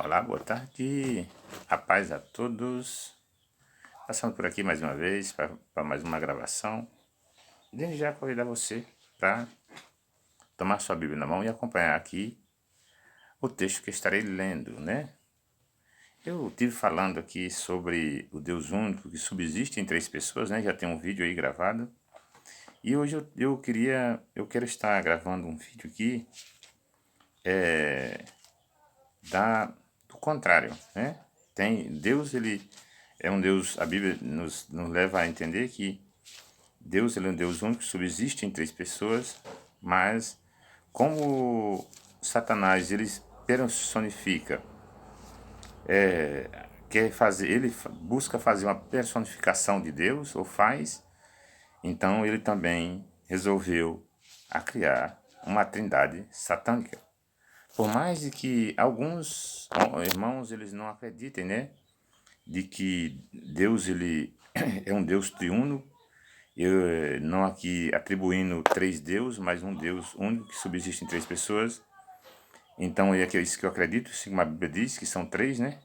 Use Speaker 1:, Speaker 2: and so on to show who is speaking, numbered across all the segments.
Speaker 1: Olá, boa tarde. A paz a todos. Passando por aqui mais uma vez para mais uma gravação. Desde já convidar você para tomar sua Bíblia na mão e acompanhar aqui o texto que estarei lendo, né? Eu estive falando aqui sobre o Deus único que subsiste em três pessoas, né? Já tem um vídeo aí gravado. E hoje eu quero estar gravando um vídeo aqui do contrário, né? Deus, ele é um Deus, a Bíblia nos leva a entender que Deus, ele é um Deus único, subsiste em três pessoas, mas como Satanás, ele personifica, busca fazer uma personificação de Deus, ou faz, então ele também resolveu a criar uma trindade satânica. Por mais de que alguns irmãos eles não acreditem, né, de que Deus ele é um Deus triuno, eu não aqui atribuindo três deuses, mas um Deus único que subsiste em três pessoas. Então é isso que eu acredito, assim como a Bíblia diz, que são três, né,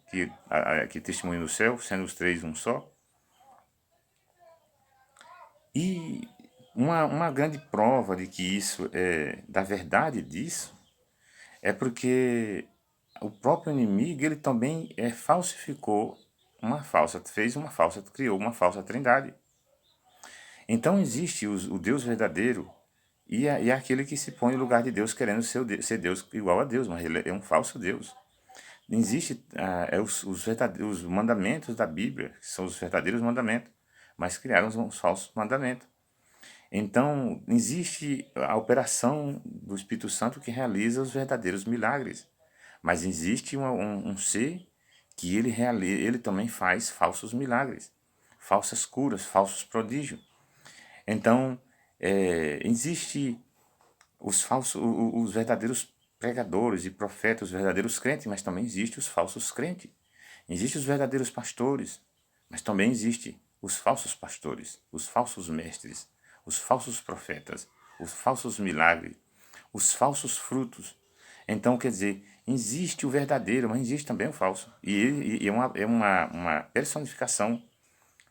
Speaker 1: que testemunham no céu, sendo os três um só. E uma grande prova de que isso é da verdade disso é porque o próprio inimigo, ele também falsificou criou uma falsa trindade. Então existe o Deus verdadeiro e aquele que se põe no lugar de Deus querendo ser Deus igual a Deus, mas ele é um falso Deus. Existe os mandamentos da Bíblia, que são os verdadeiros mandamentos, mas criaram uns falsos mandamentos. Então, existe a operação do Espírito Santo que realiza os verdadeiros milagres. Mas existe um ser que ele também faz falsos milagres, falsas curas, falsos prodígios. Então, existe os verdadeiros pregadores e profetas, os verdadeiros crentes, mas também existem os falsos crentes. Existem os verdadeiros pastores, mas também existem os falsos pastores, os falsos mestres, os falsos profetas, os falsos milagres, os falsos frutos. Então, quer dizer, existe o verdadeiro, mas existe também o falso. E é uma personificação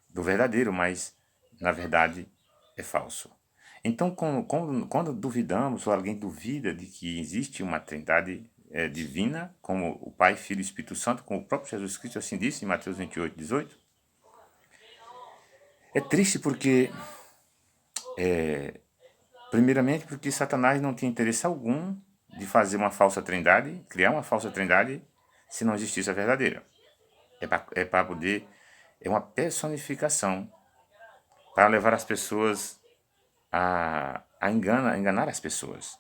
Speaker 1: do verdadeiro, mas na verdade é falso. Então, quando duvidamos, ou alguém duvida de que existe uma trindade divina, como o Pai, Filho e Espírito Santo, como o próprio Jesus Cristo assim disse em Mateus 28, 18, é triste porque, primeiramente, porque Satanás não tinha interesse algum de fazer uma falsa trindade, criar uma falsa trindade, se não existisse a verdadeira. É uma personificação para levar as pessoas a enganar as pessoas.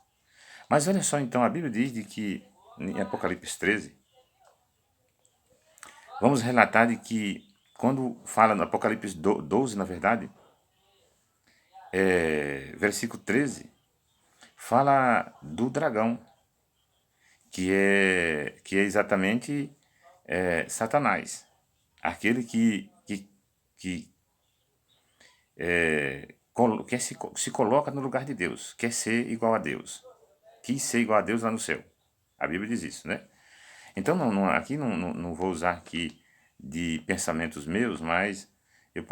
Speaker 1: Mas olha só, então, a Bíblia diz de que, em Apocalipse 13, vamos relatar de que, quando fala no Apocalipse 12, na verdade, versículo 13, fala do dragão, que é exatamente Satanás, aquele que se coloca no lugar de Deus, quer ser igual a Deus, quis ser igual a Deus lá no céu. A Bíblia diz isso, né? Então, aqui não vou usar aqui de pensamentos meus, mas eu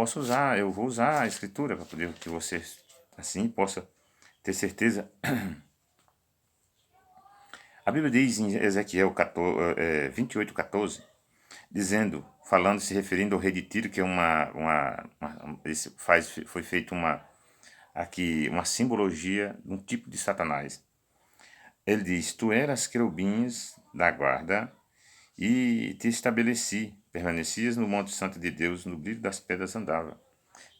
Speaker 1: vou usar a Escritura para poder que você, assim, possa ter certeza. A Bíblia diz em Ezequiel 28:14, dizendo, falando, se referindo ao rei de Tiro, que é foi feita uma simbologia de um tipo de Satanás. Ele diz, tu eras querubins da guarda e te estabeleci, permanecias no monte santo de Deus, no brilho das pedras andava.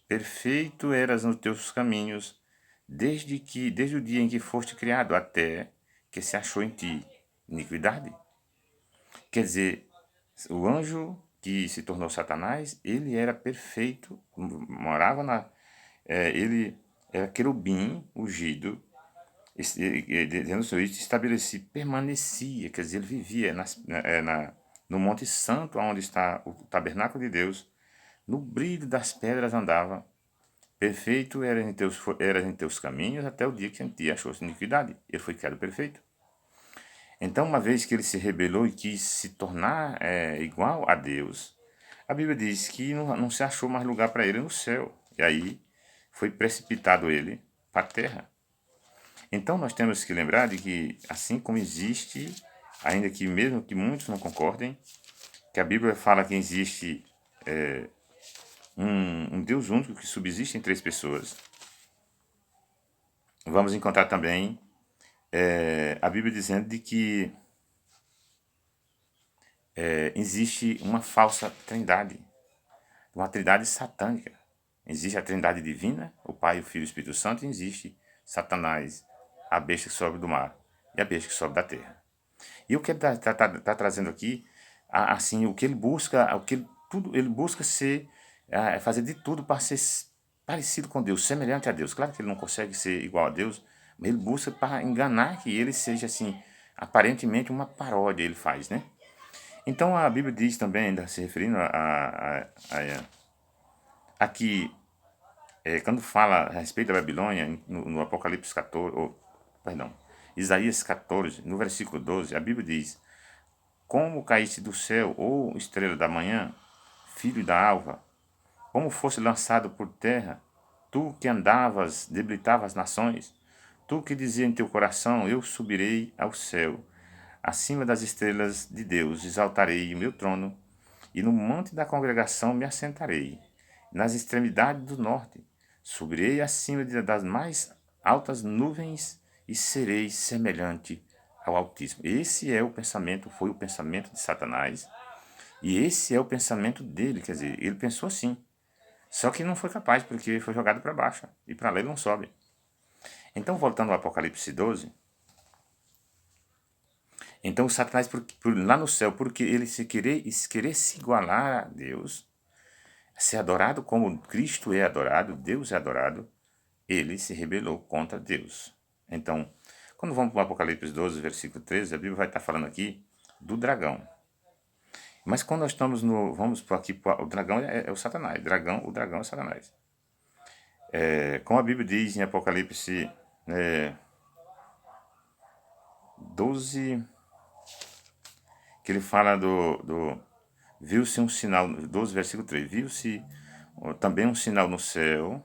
Speaker 1: Perfeito eras nos teus caminhos, desde o dia em que foste criado, até que se achou em ti iniquidade. Quer dizer, o anjo que se tornou Satanás, ele era perfeito, ele era querubim, ungido, dizendo isso, estabeleci, permanecia, quer dizer, ele vivia no Monte Santo, onde está o tabernáculo de Deus, no brilho das pedras andava, perfeito eras em teus caminhos, até o dia que em ti achou-se iniquidade. Ele foi criado perfeito. Então, uma vez que ele se rebelou e quis se tornar igual a Deus, a Bíblia diz que não se achou mais lugar para ele no céu. E aí foi precipitado ele para a terra. Então, nós temos que lembrar de que, assim como existe, ainda que mesmo que muitos não concordem, que a Bíblia fala que existe um Deus único que subsiste em três pessoas. Vamos encontrar também a Bíblia dizendo de que existe uma falsa trindade, uma trindade satânica. Existe a trindade divina, o Pai, o Filho e o Espírito Santo, e existe Satanás, a besta que sobe do mar e a besta que sobe da terra. E o que ele está trazendo aqui, assim, o que ele busca, ele busca ser, fazer de tudo para ser parecido com Deus, semelhante a Deus. Claro que ele não consegue ser igual a Deus, mas ele busca para enganar que ele seja, assim, aparentemente uma paródia ele faz, né? Então a Bíblia diz também, ainda se referindo aqui, quando fala a respeito da Babilônia, no Apocalipse 14, perdão, Isaías 14, no versículo 12, a Bíblia diz: Como caíste do céu, ó estrela da manhã, filho da alva, como fosse lançado por terra, tu que andavas, debilitavas as nações, tu que dizia em teu coração, eu subirei ao céu, acima das estrelas de Deus, exaltarei o meu trono, e no monte da congregação me assentarei, nas extremidades do norte, subirei acima das mais altas nuvens e serei semelhante ao Altíssimo. Esse é o pensamento, foi o pensamento de Satanás, e esse é o pensamento dele, quer dizer, ele pensou assim, só que não foi capaz, porque foi jogado para baixo, e para lá ele não sobe. Então, voltando ao Apocalipse 12, então o Satanás, lá no céu, porque ele querer se igualar a Deus, ser adorado como Cristo é adorado, Deus é adorado, ele se rebelou contra Deus. Então, quando vamos para o Apocalipse 12, versículo 13, a Bíblia vai estar falando aqui do dragão. Mas quando nós estamos vamos por aqui, o dragão é o Satanás, o dragão é o Satanás. Como a Bíblia diz em Apocalipse 12, que ele fala viu-se um sinal, 12 versículo 3, viu-se também um sinal no céu,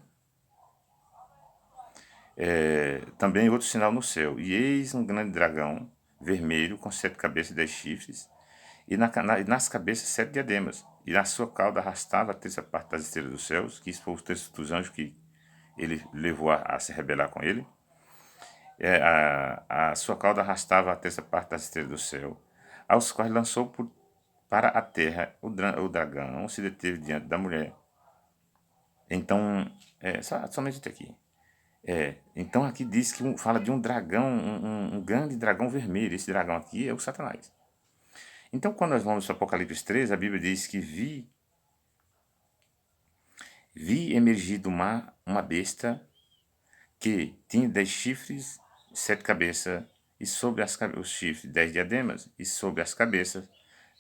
Speaker 1: também outro sinal no céu, e eis um grande dragão, vermelho, com 7 cabeças e 10 chifres, e nas cabeças 7 diademas, e na sua cauda arrastava a terça parte das estrelas dos céus, que isso foi o texto dos anjos que ele levou a se rebelar com ele. A sua cauda arrastava a terça parte das estrelas do céu, aos quais lançou para a terra. O dragão se deteve diante da mulher. Então, somente até aqui. Então aqui diz que fala de um dragão, um grande dragão vermelho. Esse dragão aqui é o Satanás. Então, quando nós vamos para Apocalipse 13, a Bíblia diz que vi emergir do mar uma besta que tinha 10 chifres, 7 cabeças, e sobre os chifres 10 diademas, e sobre as cabeças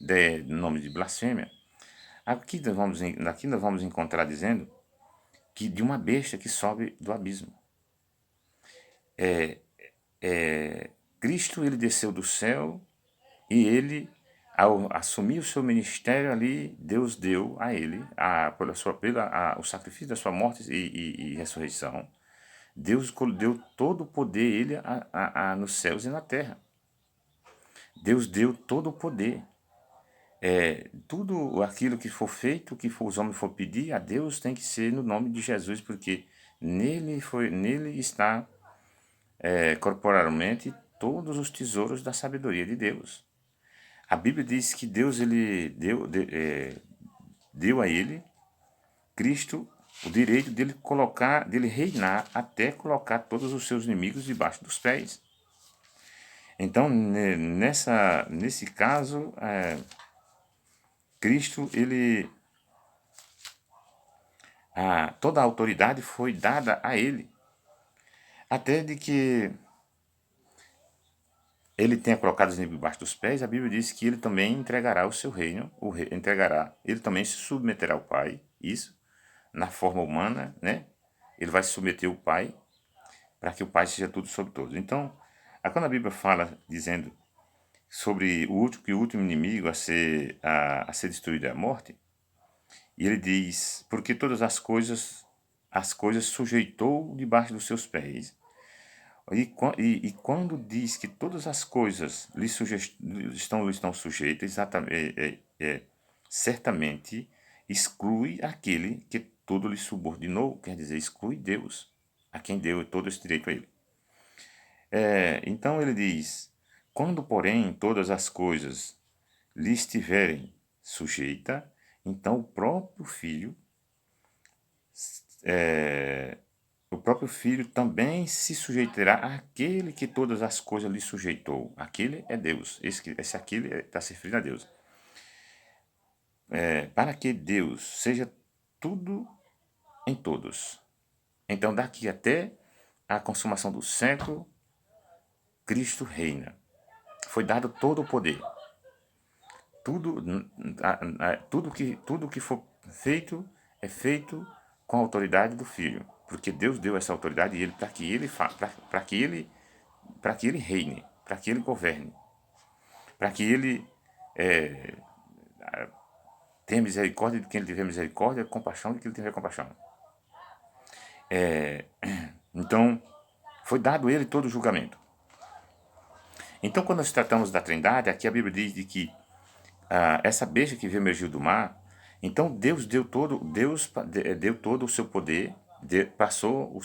Speaker 1: 10 nomes de blasfêmia. Aqui nós vamos encontrar dizendo que de uma besta que sobe do abismo. Cristo, ele desceu do céu e ele, ao assumir o seu ministério ali, Deus deu a ele, o sacrifício da sua morte e ressurreição. Deus deu todo o poder ele nos céus e na terra. Deus deu todo o poder. Tudo aquilo que for feito, que os homens for pedir a Deus, tem que ser no nome de Jesus, porque nele está corporalmente todos os tesouros da sabedoria de Deus. A Bíblia diz que Deus ele deu a ele, Cristo, o direito dele reinar até colocar todos os seus inimigos debaixo dos pés. Então, nesse caso, Cristo, toda a autoridade foi dada a ele, até de que ele tenha colocado os inimigos debaixo dos pés. A Bíblia diz que ele também entregará o seu reino, ele também se submeterá ao Pai, isso, na forma humana, né? Ele vai se submeter ao Pai, para que o Pai seja tudo sobre todos. Então, quando a Bíblia fala, dizendo sobre o último inimigo a ser destruído é a morte, e ele diz, porque todas as coisas sujeitou debaixo dos seus pés. E quando diz que todas as coisas lhe estão sujeitas, exatamente, certamente exclui aquele que tudo lhe subordinou, quer dizer, exclui Deus, a quem deu todo esse direito a ele. Então ele diz, quando, porém, todas as coisas lhe estiverem sujeita, então o próprio filho também se sujeitará àquele que todas as coisas lhe sujeitou. Aquele é Deus. Esse aquele está se referindo a Deus. Para que Deus seja tudo em todos. Então, daqui até a consumação do século, Cristo reina. Foi dado todo o poder. Tudo, tudo que for feito é feito com a autoridade do Filho, porque Deus deu essa autoridade a ele para que ele reine, para que ele governe, para que ele tenha misericórdia de quem ele tiver misericórdia, compaixão de quem ele tiver compaixão. Então, foi dado a ele todo o julgamento. Então, quando nós tratamos da Trindade, aqui a Bíblia diz de que essa besta que emergiu do mar, então Deus deu deu todo o seu poder, passou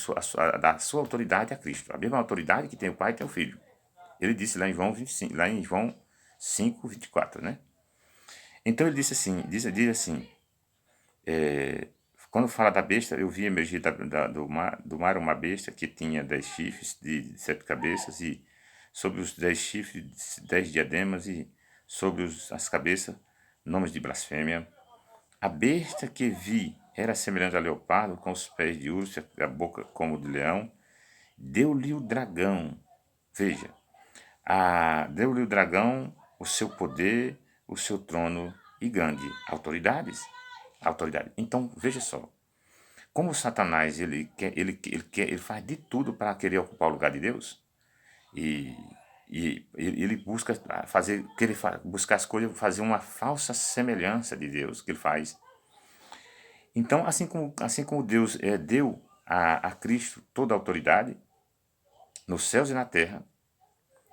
Speaker 1: da sua autoridade a Cristo. A mesma autoridade que tem o Pai tem o Filho. Ele disse lá em João 25, lá em João 5, 24, né? Então ele disse assim, diz assim, quando fala da besta, eu vi emergir do mar uma besta que tinha 10 chifres de 7 cabeças, e sobre os 10 chifres 10 diademas, e sobre as cabeças nomes de blasfêmia. A besta que vi era semelhante a leopardo, com os pés de urso, a boca como de leão. Deu-lhe o dragão, veja, deu-lhe o dragão o seu poder, o seu trono e grande autoridade. Então, veja só, como Satanás ele faz de tudo para querer ocupar o lugar de Deus, e, ele busca buscar as coisas, fazer uma falsa semelhança de Deus que ele faz. Então, assim como Deus deu a Cristo toda a autoridade nos céus e na terra,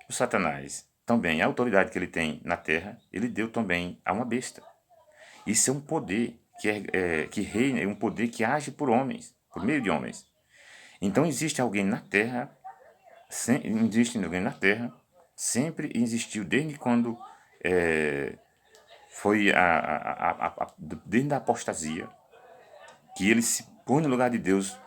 Speaker 1: o Satanás também, a autoridade que ele tem na terra, ele deu também a uma besta. Isso é um poder que reina, é um poder que age por homens, por meio de homens. Então existe alguém na terra, sempre existiu desde quando foi desde a apostasia, que ele se põe no lugar de Deus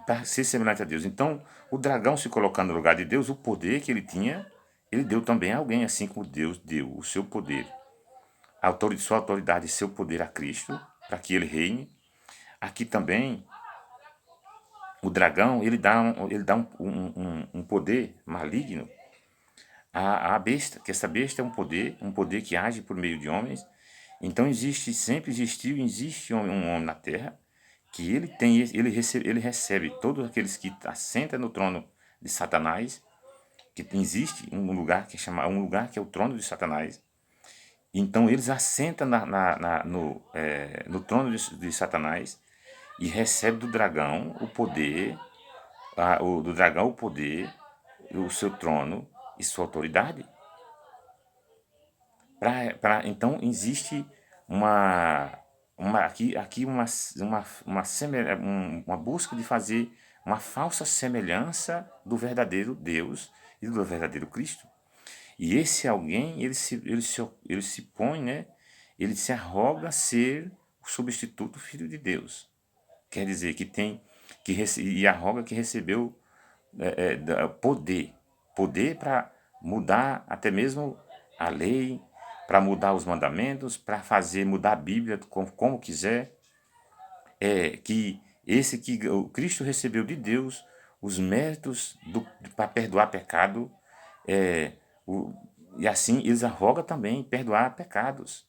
Speaker 1: para ser semelhante a Deus. Então, o dragão se colocando no lugar de Deus, o poder que ele tinha, ele deu também a alguém, assim como Deus deu o seu poder, sua autoridade e seu poder a Cristo, para que ele reine. Aqui também, o dragão, ele dá um poder maligno à besta, que essa besta é um poder que age por meio de homens. Então sempre existiu e existe um homem na terra que ele recebe todos aqueles que assentam no trono de Satanás, que existe um lugar que é o trono de Satanás. Então eles assentam no trono de Satanás e recebe do dragão o poder, o seu trono e sua autoridade. Então existe aqui uma busca de fazer uma falsa semelhança do verdadeiro Deus e do verdadeiro Cristo. E esse alguém, ele se põe, né? Ele se arroga ser o substituto filho de Deus. Quer dizer, e arroga que recebeu poder para mudar até mesmo a lei, para mudar os mandamentos, para mudar a Bíblia como quiser. Que o Cristo recebeu de Deus os méritos para perdoar pecado, e assim eles arrogam também perdoar pecados.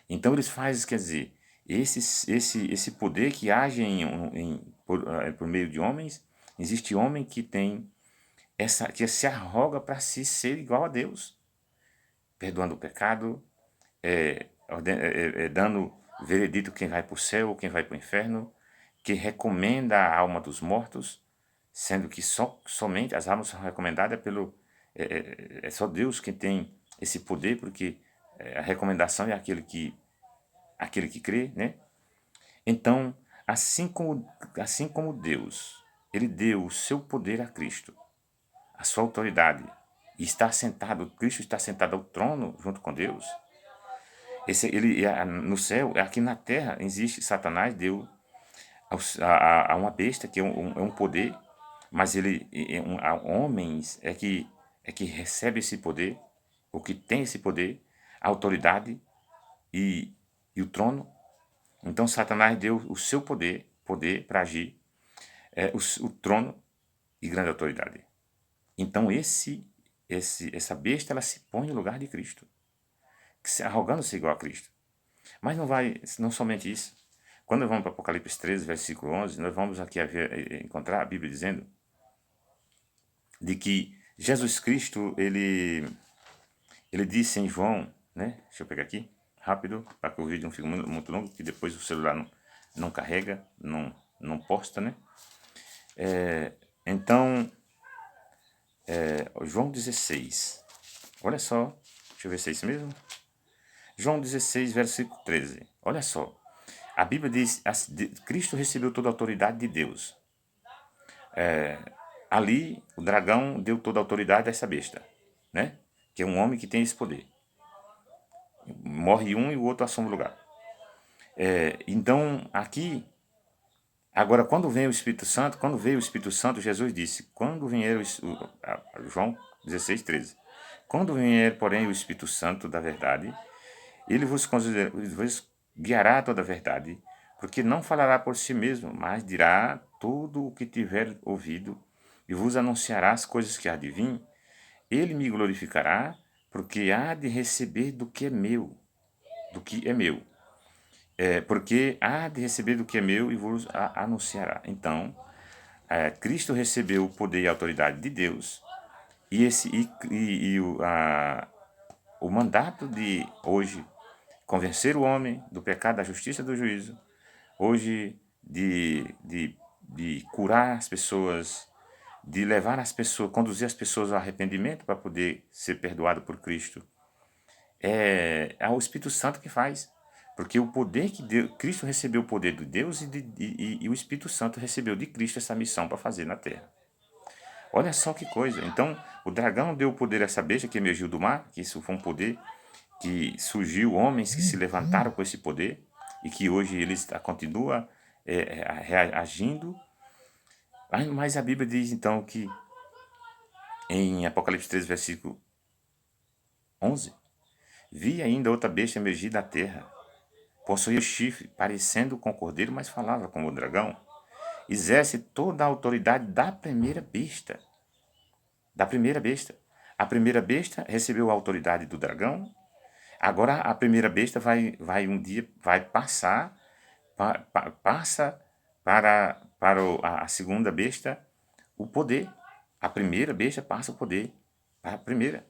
Speaker 1: Então eles fazem, quer dizer, esse poder que age por meio de homens. Existe homem que tem que se arroga para si ser igual a Deus, perdoando o pecado, dando veredito quem vai para o céu ou quem vai para o inferno, que recomenda a alma dos mortos, sendo que somente as almas são recomendadas é só Deus quem tem esse poder, porque a recomendação é aquele que crê, né? Então, assim como Deus, ele deu o seu poder a Cristo, a sua autoridade, e Cristo está sentado ao trono junto com Deus. No céu, aqui na terra, existe, Satanás deu a uma besta que é um poder, mas a homens é que recebe esse poder, ou que tem esse poder, a autoridade e, e o trono. Então Satanás deu o seu poder para agir, o trono e grande autoridade. Então essa besta, ela se põe no lugar de Cristo, arrogando-se igual a Cristo. Mas não somente isso. Quando vamos para Apocalipse 13, versículo 11, nós vamos aqui encontrar a Bíblia dizendo de que Jesus Cristo, ele disse em João, né? Deixa eu pegar aqui, rápido, para que o vídeo não fique muito longo, que depois o celular não carrega, não posta, né? Então, João 16, olha só, deixa eu ver se é isso mesmo. João 16, versículo 13, olha só. A Bíblia diz, Cristo recebeu toda a autoridade de Deus. Ali, o dragão deu toda a autoridade a essa besta, né? Que é um homem que tem esse poder. Morre um e o outro assume o lugar. Então, aqui, agora, quando veio o Espírito Santo, Jesus disse, João 16, 13, quando vier, porém, o Espírito Santo da verdade, ele vos guiará a toda a verdade, porque não falará por si mesmo, mas dirá tudo o que tiver ouvido, e vos anunciará as coisas que há de vir. Ele me glorificará, porque há de receber do que é meu, porque há de receber do que é meu e vos anunciará. Então, Cristo recebeu o poder e a autoridade de Deus, o mandato de hoje convencer o homem do pecado, da justiça e do juízo, hoje de curar as pessoas, de levar as pessoas, conduzir as pessoas ao arrependimento para poder ser perdoado por Cristo. É o Espírito Santo que faz. Porque o poder que Cristo recebeu o poder de Deus e o Espírito Santo recebeu de Cristo essa missão para fazer na terra. Olha só que coisa. Então, o dragão deu o poder a essa besta que emergiu do mar, que isso foi um poder que surgiu, homens que se levantaram com esse poder e que hoje eles continuam agindo. Mas a Bíblia diz então que em Apocalipse 13, versículo 11, vi ainda outra besta emergir da terra. Possuía o chifre, parecendo com o cordeiro, mas falava como o dragão. Exerce toda a autoridade da primeira besta. Da primeira besta. A primeira besta recebeu a autoridade do dragão. Agora a primeira besta vai passar, passa para a segunda besta o poder. A primeira besta passa o poder para a primeira.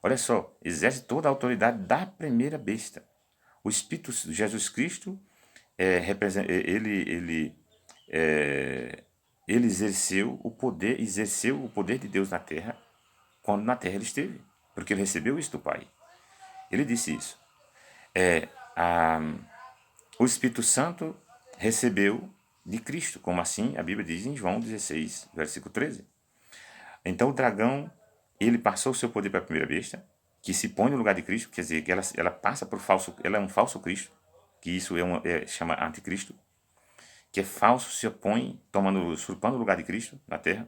Speaker 1: Olha só, exerce toda a autoridade da primeira besta. O Espírito Jesus Cristo ele exerceu o poder de Deus na terra quando na terra ele esteve, porque ele recebeu isso do Pai. Ele disse isso. O Espírito Santo recebeu de Cristo, como assim a Bíblia diz em João 16, versículo 13. Então o dragão, ele passou o seu poder para a primeira besta, que se põe no lugar de Cristo, quer dizer, que ela passa por ela é um falso Cristo, que isso chama anticristo, que é falso, se opõe, usurpando o lugar de Cristo na terra,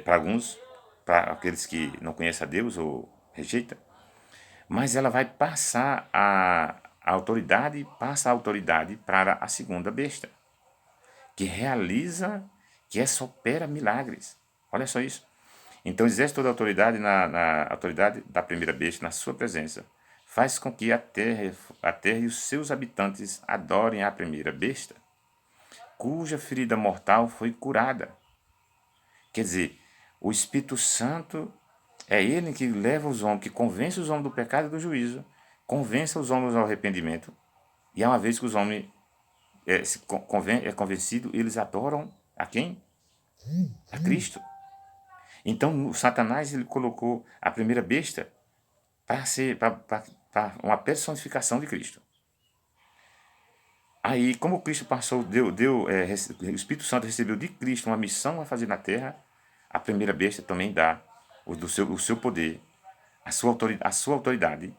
Speaker 1: para alguns, para aqueles que não conhecem a Deus ou rejeitam, mas ela vai passar a autoridade para a segunda besta, que essa opera milagres. Olha só isso. Então exerce toda a autoridade na autoridade da primeira besta na sua presença. Faz com que a terra e os seus habitantes adorem a primeira besta, cuja ferida mortal foi curada. Quer dizer, O Espírito Santo é ele que leva os homens, que convence os homens do pecado e do juízo, convence os homens ao arrependimento. E uma vez que os homens é convencido, eles adoram a quem? A Cristo. Então, o Satanás ele colocou a primeira besta para ser uma personificação de Cristo. Aí, como Cristo passou, o Espírito Santo recebeu de Cristo uma missão a fazer na terra, a primeira besta também dá o seu poder, a sua autoridade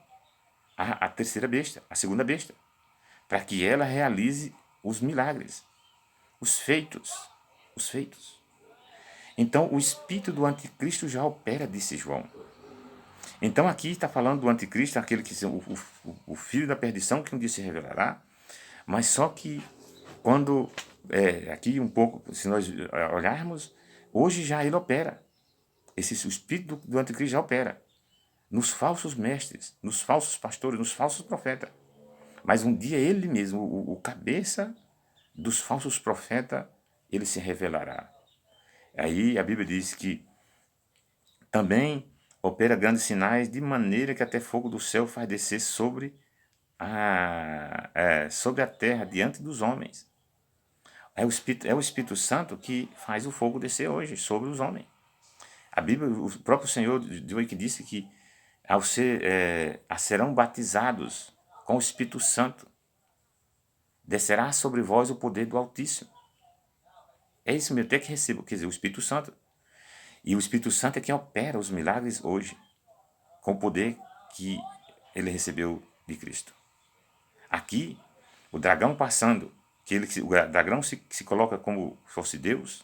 Speaker 1: à terceira besta, à segunda besta, para que ela realize os milagres, os feitos, os feitos. Então, o espírito do anticristo já opera, disse João. Então, aqui está falando do anticristo, aquele que o filho da perdição, que um dia se revelará, mas só que quando, aqui um pouco, se nós olharmos, hoje já ele opera. O espírito do anticristo já opera nos falsos mestres, nos falsos pastores, nos falsos profetas. Mas um dia ele mesmo, o cabeça dos falsos profetas, ele se revelará. Aí a Bíblia diz que também opera grandes sinais, de maneira que até fogo do céu faz descer sobre a terra, diante dos homens. É o Espírito Santo que faz o fogo descer hoje sobre os homens. A Bíblia, o próprio Senhor que disse que serão batizados com o Espírito Santo, descerá sobre vós o poder do Altíssimo. É isso mesmo, até que recebo, quer dizer, o Espírito Santo. E o Espírito Santo é quem opera os milagres hoje, com o poder que ele recebeu de Cristo. Aqui, o dragão passando, o dragão se coloca como se fosse Deus.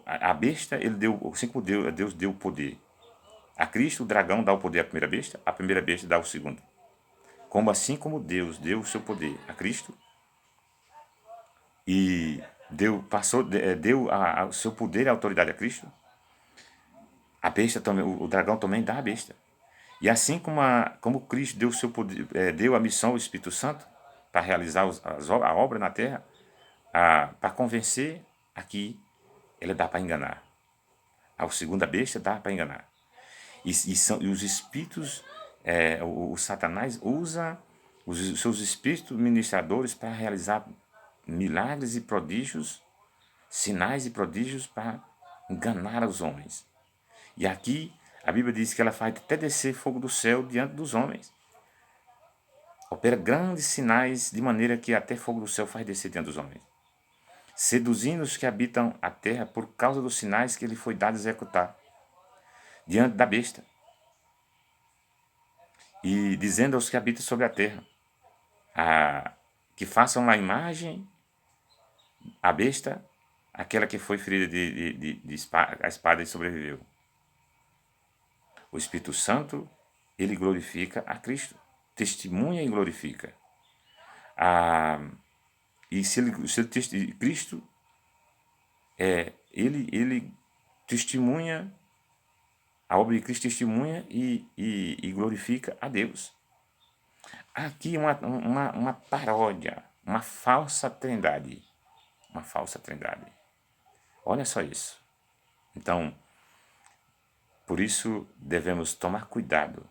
Speaker 1: A besta, ele deu, assim como Deus deu o poder a Cristo, o dragão dá o poder à primeira besta, a primeira besta dá o segundo. Como assim como Deus deu o seu poder a Cristo e deu o seu poder e autoridade a Cristo, a besta também, o dragão também dá a besta. E assim como Cristo deu o seu poder, deu a missão ao Espírito Santo para realizar a obra na terra, para convencer, aqui ele dá para enganar. A segunda besta dá para enganar. E os espíritos, o Satanás usa os seus espíritos ministradores para realizar milagres e prodígios, sinais e prodígios para enganar os homens. E aqui a Bíblia diz que ela faz até descer fogo do céu diante dos homens. Opera grandes sinais de maneira que até fogo do céu faz descer diante dos homens. Seduzindo os que habitam a terra por causa dos sinais que ele foi dado a executar diante da besta. E dizendo aos que habitam sobre a terra, que façam a imagem, a besta, aquela que foi ferida a espada e sobreviveu. O Espírito Santo, ele glorifica a Cristo, testemunha e glorifica. Cristo, ele testemunha, a obra de Cristo testemunha e glorifica a Deus. Aqui uma paródia, uma falsa trindade. Uma falsa trindade. Olha só isso. Então, por isso devemos tomar cuidado,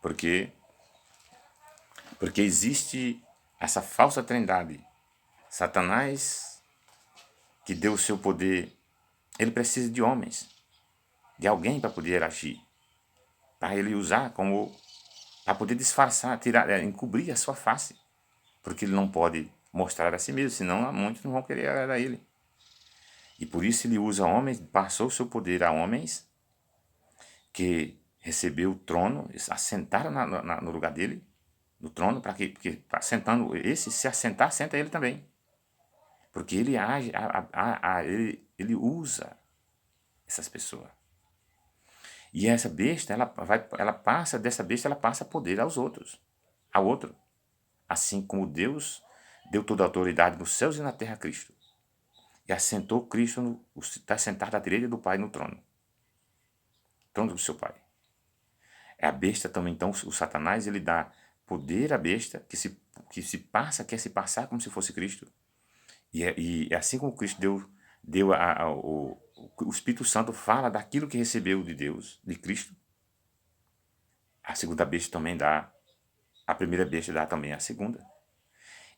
Speaker 1: porque existe essa falsa trindade. Satanás, que deu o seu poder, ele precisa de homens, de alguém para poder agir, para ele usar para poder disfarçar, encobrir a sua face, porque ele não pode mostrar a si mesmo, senão muitos não vão querer agradar ele. E por isso ele usa homens, passou o seu poder a homens que recebeu o trono, assentaram no lugar dele, no trono, para quê? Porque assentando esse, se assentar, senta ele também. Porque ele age, ele usa essas pessoas. E essa besta, dessa besta ela passa poder aos outros, ao outro. Assim como Deus deu toda a autoridade nos céus e na terra a Cristo. E assentou Cristo, está sentado à direita do Pai no trono. Trono do seu Pai. É a besta também, então, o Satanás, ele dá poder à besta, quer se passar como se fosse Cristo. E assim como Cristo deu o Espírito Santo fala daquilo que recebeu de Deus, de Cristo. A segunda besta também dá, a primeira besta dá também a segunda.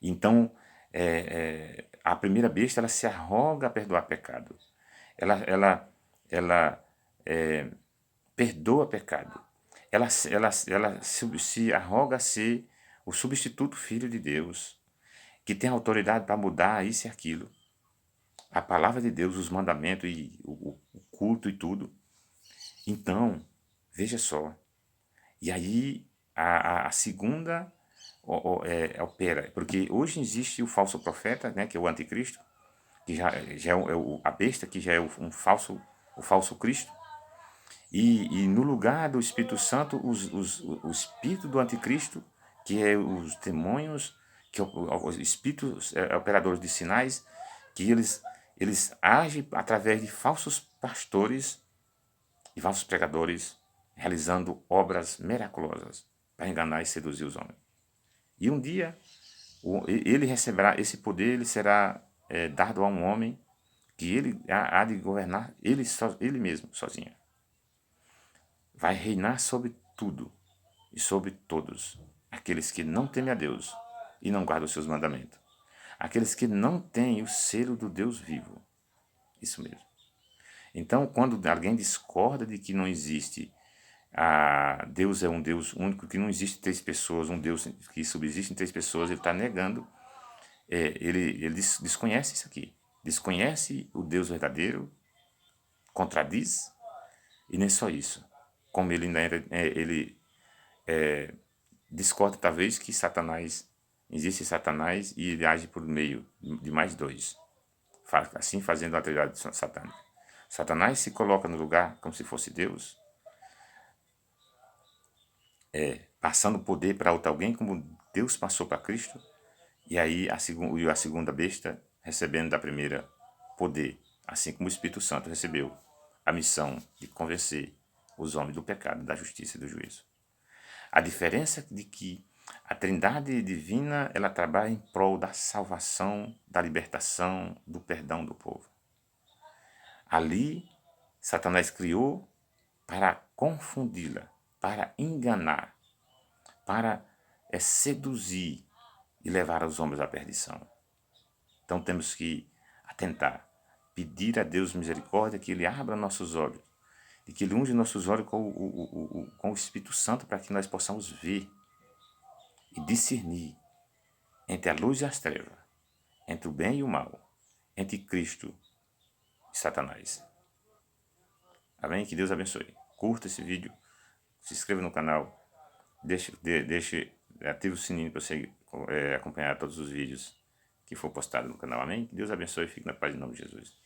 Speaker 1: Então, a primeira besta, ela se arroga a perdoar pecado. Ela perdoa pecado. Ela se arroga a ser o substituto filho de Deus, que tem autoridade para mudar isso e aquilo. A palavra de Deus, os mandamentos e o culto e tudo. Então, veja só. E aí a segunda opera, porque hoje existe o falso profeta, né, que é o anticristo, que já a besta, que já é o falso Cristo. E no lugar do Espírito Santo, o espírito do anticristo, que é os demônios, que é os espíritos operadores de sinais, que eles agem através de falsos pastores e falsos pregadores, realizando obras miraculosas para enganar e seduzir os homens. E um dia ele receberá esse poder, ele será dado a um homem que ele há de governar ele mesmo, sozinho. Vai reinar sobre tudo e sobre todos aqueles que não temem a Deus e não guardam os seus mandamentos. Aqueles que não têm o selo do Deus vivo. Isso mesmo. Então, quando alguém discorda de que não existe, Deus é um Deus único, que não existe três pessoas, um Deus que subsiste em três pessoas, ele está negando, ele desconhece isso aqui. Desconhece o Deus verdadeiro, contradiz, e nem só isso. Como ele discorda talvez que existe Satanás e ele age por meio de mais dois, assim fazendo a atividade satânica. Satanás se coloca no lugar como se fosse Deus, passando poder para outro alguém como Deus passou para Cristo, e aí a segunda besta recebendo da primeira poder, assim como o Espírito Santo recebeu a missão de convencer os homens do pecado, da justiça e do juízo. A diferença é de que a Trindade divina, ela trabalha em prol da salvação, da libertação, do perdão do povo. Ali, Satanás criou para confundi-la, para enganar, para seduzir e levar os homens à perdição. Então temos que atentar, pedir a Deus misericórdia, que Ele abra nossos olhos, e que Ele unge nossos olhos com o Espírito Santo para que nós possamos ver e discernir entre a luz e as trevas, entre o bem e o mal, entre Cristo e Satanás. Amém? Que Deus abençoe. Curta esse vídeo, se inscreva no canal, ative o sininho para você acompanhar todos os vídeos que for postado no canal. Amém? Que Deus abençoe e fique na paz em nome de Jesus.